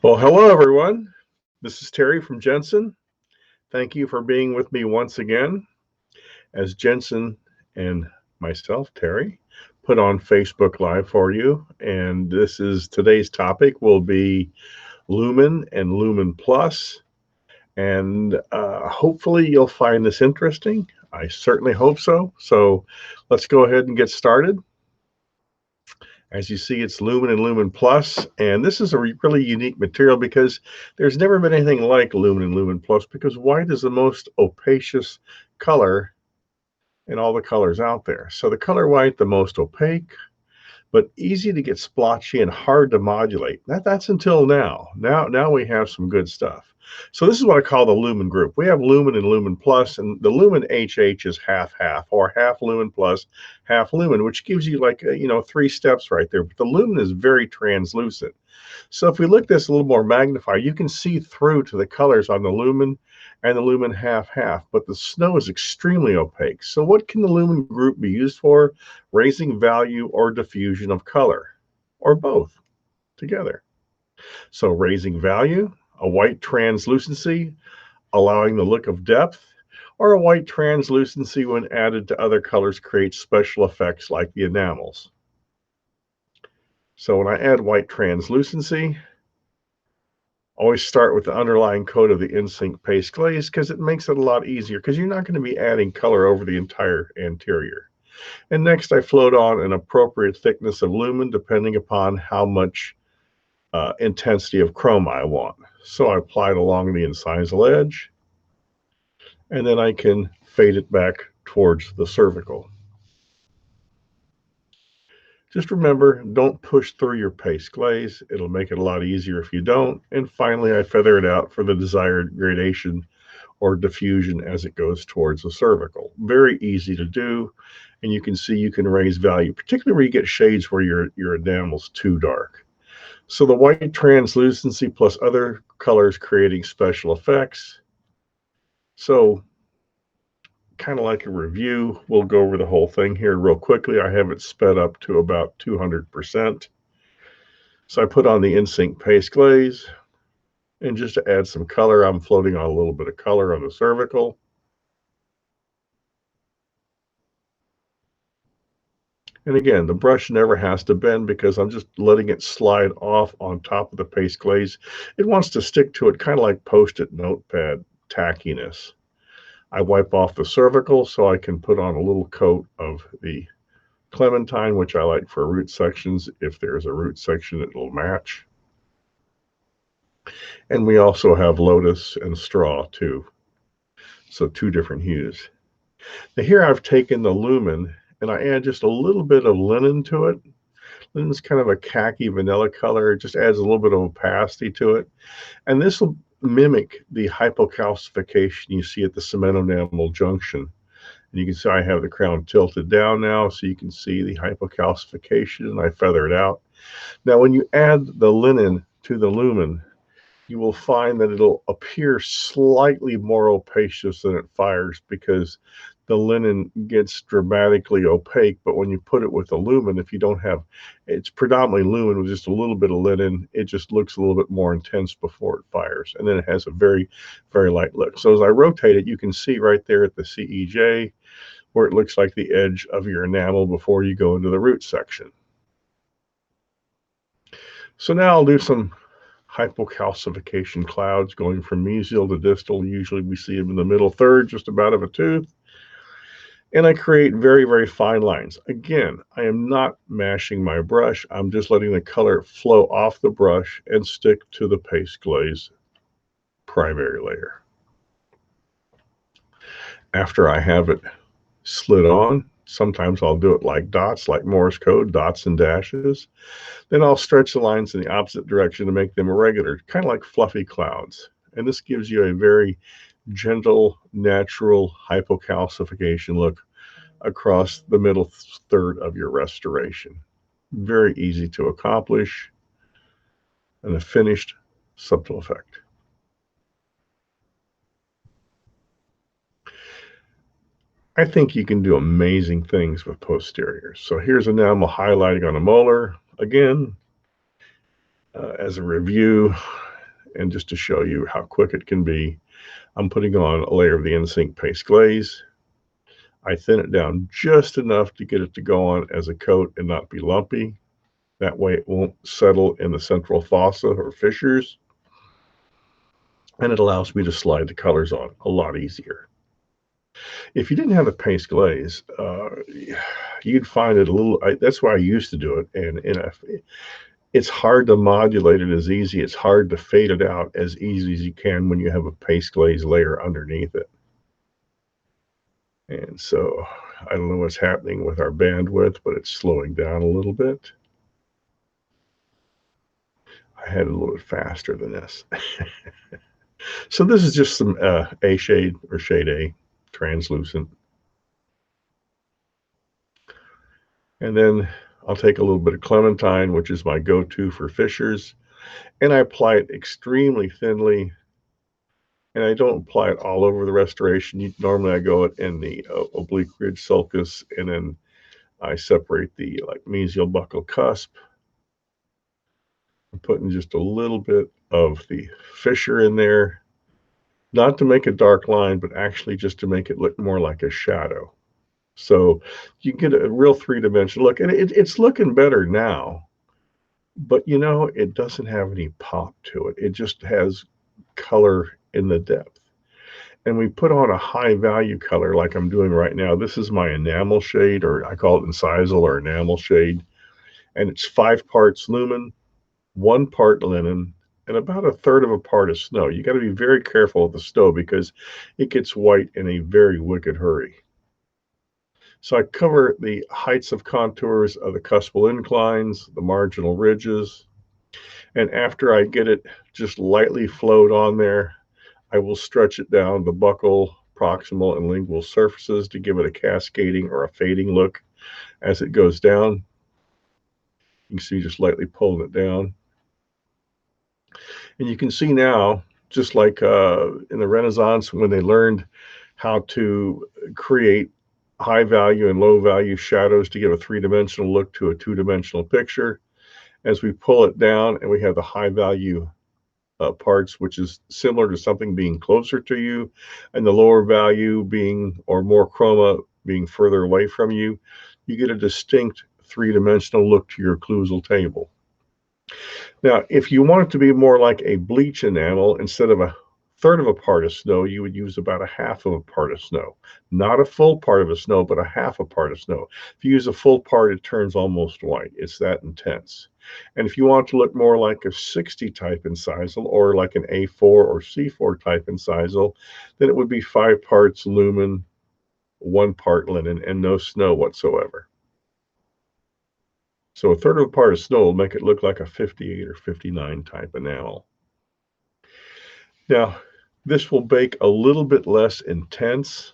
Well, hello everyone. This is Terry from Jensen. Thank you for being with me once again as Jensen and myself, Terry, put on Facebook Live for you. And today's topic will be Lumen and Lumen Plus. And hopefully you'll find this interesting. I certainly hope so. So let's go ahead and get started. As you see, it's Lumen and Lumen Plus, and this is a really unique material because there's never been anything like Lumen and Lumen Plus, because white is the most opacious color in all the colors out there. So the color white, the most opaque, but easy to get splotchy and hard to modulate. That's until now. Now we have some good stuff. So this is what I call the Lumen group. We have Lumen and Lumen Plus, and the Lumen HH is half-half, or half Lumen plus half Lumen, which gives you like, 3 steps right there. But the Lumen is very translucent. So if we look at this a little more magnified, you can see through to the colors on the Lumen and the Lumen half-half, but the snow is extremely opaque. So what can the Lumen group be used for? Raising value or diffusion of color, or both together. So raising value, a white translucency, allowing the look of depth, or a white translucency when added to other colors creates special effects like the enamels. So when I add white translucency, always start with the underlying coat of the in-sync paste glaze because it makes it a lot easier, because you're not going to be adding color over the entire interior. And next I float on an appropriate thickness of lumen depending upon how much intensity of chroma I want. So I apply it along the incisal edge, and then I can fade it back towards the cervical. Just remember, don't push through your paste glaze. It'll make it a lot easier if you don't. And finally, I feather it out for the desired gradation or diffusion as it goes towards the cervical. Very easy to do, and you can see you can raise value, particularly where you get shades where your enamel's too dark. So the white translucency plus other colors creating special effects. So kind of like a review, we'll go over the whole thing here real quickly. I have it sped up to about 200%. So I put on the in-sync paste glaze, and just to add some color, I'm floating on a little bit of color on the cervical. And again, the brush never has to bend because I'm just letting it slide off on top of the paste glaze. It wants to stick to it, kind of like Post-it notepad tackiness. I wipe off the cervical so I can put on a little coat of the clementine, which I like for root sections. If there's a root section, it'll match. And we also have lotus and straw too. So 2 different hues. Now here I've taken the lumen and I add just a little bit of linen to it. Linen's kind of a khaki vanilla color. It just adds a little bit of opacity to it. And this will mimic the hypocalcification you see at the cement enamel junction. And you can see I have the crown tilted down now, so you can see the hypocalcification, and I feather it out. Now, when you add the linen to the lumen, you will find that it'll appear slightly more opacious than it fires because the linen gets dramatically opaque. But when you put it with the lumen, if you don't have, it's predominantly lumen with just a little bit of linen, it just looks a little bit more intense before it fires. And then it has a very, very light look. So as I rotate it, you can see right there at the CEJ where it looks like the edge of your enamel before you go into the root section. So now I'll do some hypocalcification clouds going from mesial to distal. Usually we see them in the middle third, just about of a tooth. And I create very, very fine lines. Again, I am not mashing my brush. I'm just letting the color flow off the brush and stick to the paste glaze primary layer. After I have it slid on, sometimes I'll do it like dots, like Morse code, dots and dashes. Then I'll stretch the lines in the opposite direction to make them irregular, kind of like fluffy clouds. And this gives you a very gentle, natural hypocalcification look across the middle third of your restoration. Very easy to accomplish, and a finished subtle effect. I think you can do amazing things with posterior. So here's enamel highlighting on a molar. Again, as a review, And just to show you how quick it can be, I'm putting on a layer of the NSYNC paste glaze. I thin it down just enough to get it to go on as a coat and not be lumpy. That way it won't settle in the central fossa or fissures. And it allows me to slide the colors on a lot easier. If you didn't have the paste glaze, you'd find it a little, that's why I used to do it. And it's hard to modulate it as easy. It's hard to fade it out as easy as you can when you have a paste glaze layer underneath it. And so I don't know what's happening with our bandwidth, but it's slowing down a little bit. I had it a little bit faster than this. So this is just some A shade or shade A, translucent. And then I'll take a little bit of clementine, which is my go-to for fissures, and I apply it extremely thinly. And I don't apply it all over the restoration. Normally I go it in the oblique ridge sulcus, and then I separate the mesial buccal cusp. I'm putting just a little bit of the fissure in there, not to make a dark line, but actually just to make it look more like a shadow. So you get a real three-dimensional look, and it's looking better now, but it doesn't have any pop to it. It just has color in the depth. And we put on a high value color like I'm doing right now. This is my enamel shade, or I call it incisal or enamel shade. And it's 5 parts lumen, 1 part linen, and about 1/3 of a part of snow. You got to be very careful with the snow because it gets white in a very wicked hurry. So I cover the heights of contours of the cuspal inclines, the marginal ridges, and after I get it just lightly flowed on there, I will stretch it down the buccal, proximal, and lingual surfaces to give it a cascading or a fading look as it goes down. You can see just lightly pulling it down. And you can see now, just like in the Renaissance when they learned how to create high value and low value shadows to give a three-dimensional look to a two-dimensional picture, as we pull it down and we have the high value parts, which is similar to something being closer to you, and the lower value being, or more chroma, being further away from you, you get a distinct three-dimensional look to your occlusal table. Now, if you want it to be more like a bleach enamel, instead of 1/3 of a part of snow, you would use about 1/2 of a part of snow. Not a full part of a snow, but 1/2 a part of snow. If you use a full part, it turns almost white. It's that intense. And if you want to look more like a 60 type incisal, or like an A4 or C4 type incisal, then it would be 5 parts lumen, 1 part linen, and no snow whatsoever. So 1/3 of a part of snow will make it look like a 58 or 59 type enamel. Now, this will bake a little bit less intense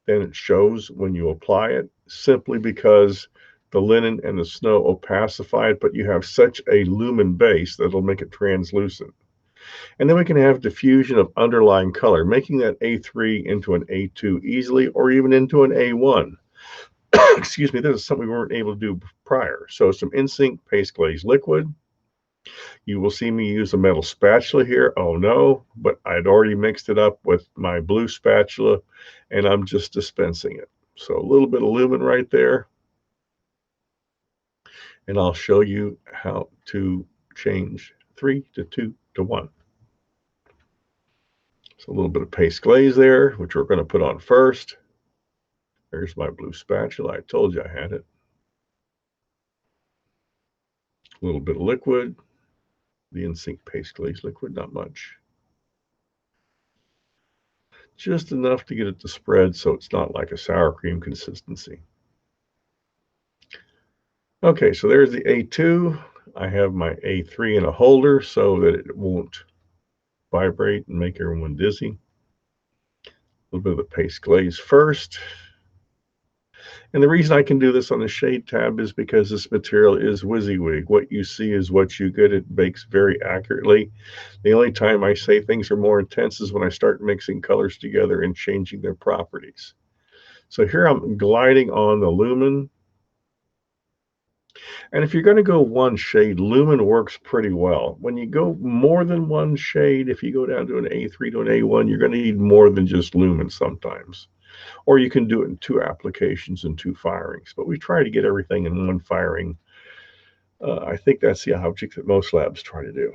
than it shows when you apply it, simply because the linen and the snow opacify it, but you have such a lumen base that it'll make it translucent. And then we can have diffusion of underlying color, making that A3 into an A2 easily, or even into an A1. Excuse me, this is something we weren't able to do prior. So some NSYNC paste glaze liquid. You will see me use a metal spatula here. Oh no, but I'd already mixed it up with my blue spatula, and I'm just dispensing it. So a little bit of lumen right there. And I'll show you how to change 3 to 2 to 1. So a little bit of paste glaze there, which we're going to put on first. There's my blue spatula. I told you I had it. A little bit of liquid. The NSYNC paste glaze liquid, not much. Just enough to get it to spread so it's not like a sour cream consistency. Okay, so there's the A2. I have my A3 in a holder so that it won't vibrate and make everyone dizzy. A little bit of the paste glaze first. And the reason I can do this on the shade tab is because this material is WYSIWYG. What you see is what you get. It bakes very accurately. The only time I say things are more intense is when I start mixing colors together and changing their properties. So here I'm gliding on the lumen. And if you're going to go one shade, Lumin works pretty well. When you go more than one shade, if you go down to an A3 to an A1, you're going to need more than just Lumin sometimes. Or you can do it in 2 applications and 2 firings. But we try to get everything in 1 firing. I think that's the object that most labs try to do.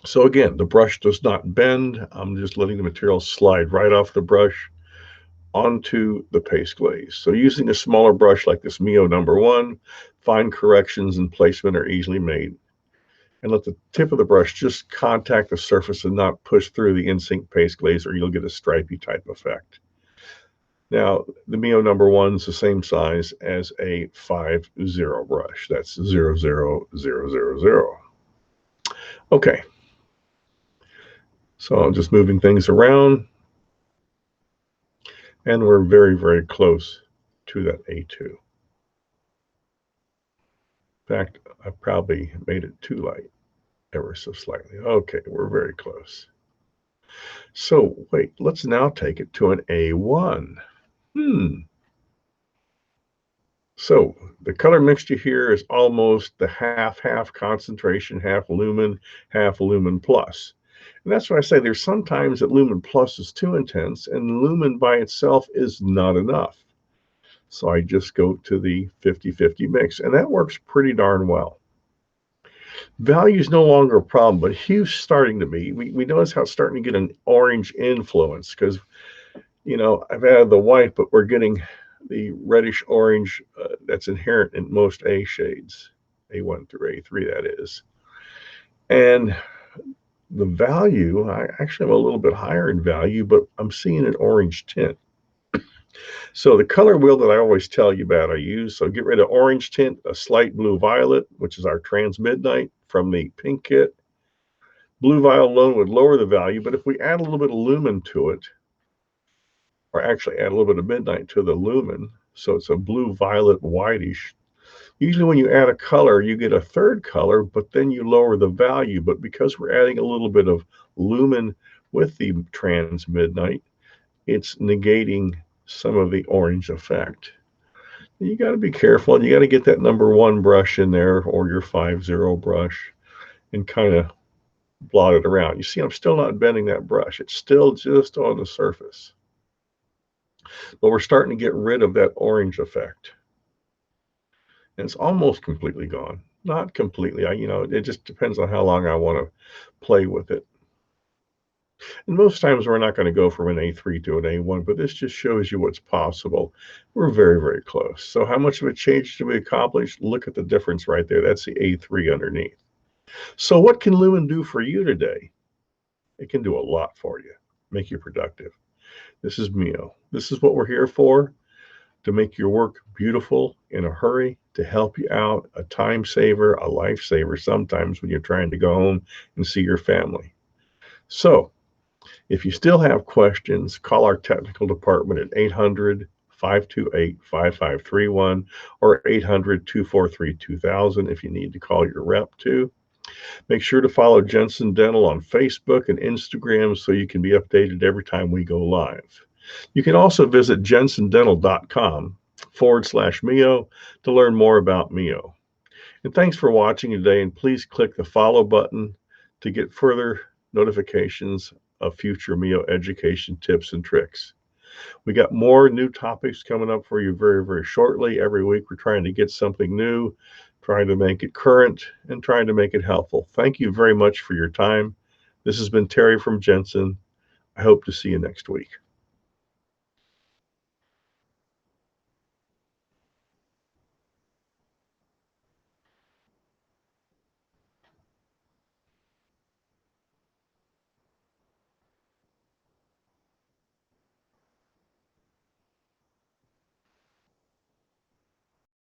So again, the brush does not bend. I'm just letting the material slide right off the brush onto the paste glaze. So using a smaller brush like this MiYO #1, fine corrections and placement are easily made. And let the tip of the brush just contact the surface and not push through the in-sync paste glaze, or you'll get a stripy type effect. Now, the MiYO #1 is the same size as a 5-0 brush. That's 0, 0, 0, 0, 0. Okay. So I'm just moving things around. And we're very, very close to that A2. In fact, I probably made it too light, ever so slightly. Okay, we're very close. So wait, let's now take it to an A1. So the color mixture here is almost the half-half concentration, half lumen plus. And that's why I say there's sometimes that lumen plus is too intense and lumen by itself is not enough. So I just go to the 50-50 mix, and that works pretty darn well. Value is no longer a problem, but hue's starting to be. We notice how it's starting to get an orange influence because, you know, I've added the white, but we're getting the reddish orange that's inherent in most A shades, A1 through A3, that is. And the value, I actually am a little bit higher in value, but I'm seeing an orange tint. So the color wheel that I always tell you about, I use, so get rid of orange tint, a slight blue violet, which is our trans midnight from the pink kit. Blue violet alone would lower the value, but if we add a little bit of lumen to it, or actually add a little bit of midnight to the lumen, so it's a blue violet whitish. Usually when you add a color, you get a third color, but then you lower the value. But because we're adding a little bit of lumen with the trans midnight, it's negating some of the orange effect. You got to be careful, and you got to get that #1 brush in there, or your 5-0 brush, and kind of blot it around. You see, I'm still not bending that brush. It's still just on the surface. But we're starting to get rid of that orange effect. And it's almost completely gone. Not completely. It just depends on how long I want to play with it. And most times we're not going to go from an A3 to an A1, but this just shows you what's possible. We're very, very close. So how much of a change did we accomplish? Look at the difference right there. That's the A3 underneath. So what can Lumin do for you today? It can do a lot for you. Make you productive. This is MiYO. This is what we're here for, to make your work beautiful in a hurry, to help you out, a time saver, a life saver sometimes when you're trying to go home and see your family. So if you still have questions, call our technical department at 800-528-5531 or 800-243-2000 if you need to call your rep too. Make sure to follow Jensen Dental on Facebook and Instagram so you can be updated every time we go live. You can also visit jensendental.com/MiYO to learn more about MiYO. And thanks for watching today, and please click the follow button to get further notifications of future MiYO education tips and tricks. We got more new topics coming up for you very, very shortly. Every week we're trying to get something new, trying to make it current, and trying to make it helpful. Thank you very much for your time. This has been Terry from Jensen. I hope to see you next week.